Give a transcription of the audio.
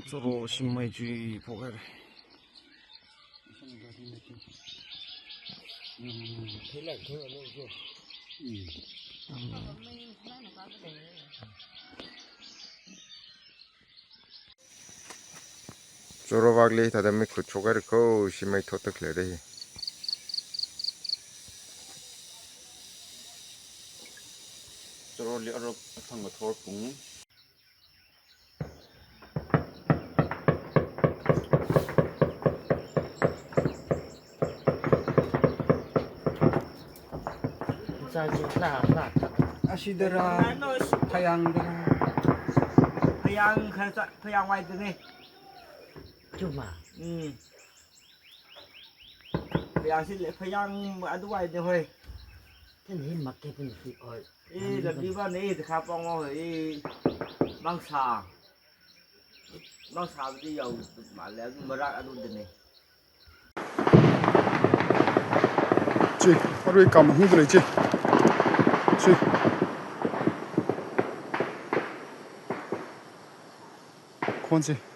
Choro 심의 주의 보가래. Choro bagli tada me khud chogar ko simai thotak le rahi. Choro li arok thang thor pung. 아시더라 파양들 파양 와야 되네 좀아 파양 아주 와야 돼 호이 tenhi makke pun fi oi 이 럽디바 네 카뽕어 이 망사들이 요 말래 뭐라 아주 되네 지 하루에 감 힘들어 있지 지 콘지